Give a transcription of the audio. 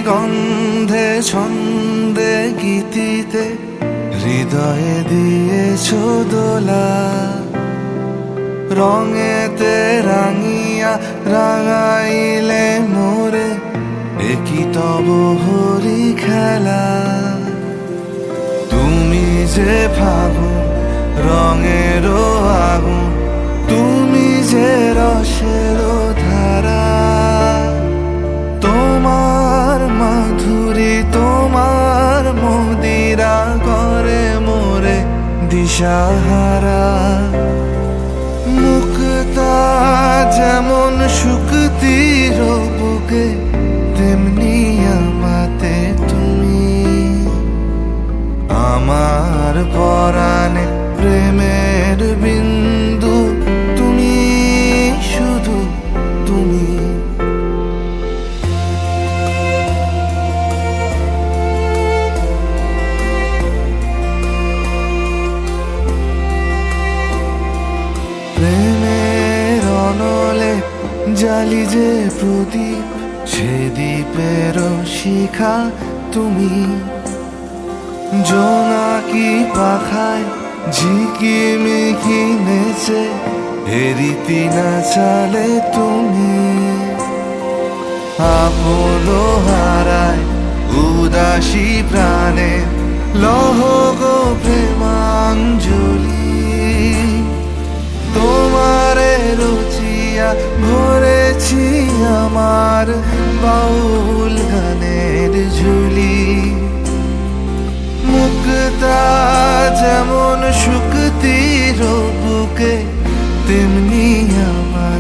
গন্ধে ছন্দে গীতিতে হৃদয়ে দিয়েছ দোলা, রঙেতে রাঙিয়া রাঙাইলে মোরে একই তব হরি খেলা। তুমি যে ফাগুন রঙেরও আগুন, তুমি যে রসেরও ধারা, তোমার মাধুরী তোমার মদিরা করে মোরে দিশাহারা। মুক্তা যেমন শুকতির বুকে, তেমনি আমাতে তুমি। আমার পরাণে প্রেমের বিন্দু তুমি, শুধু তুমি। প্রেমের অনলে জালি যে প্রদীপ, সে দ্বীপের শিখা তুমি। জোনাকি পাখায় ঝিকিমিকি নেচে হেরিতি না চালে তুমি। আপন হারায় উদাসী প্রাণে লহ গো প্রেমাঞ্জলি। তোমারে রচিয়া ভরেছি আমার বাউল গানের ঝুলি। মুক্তা যেমন শুকতির বুকে, তেমনি আমার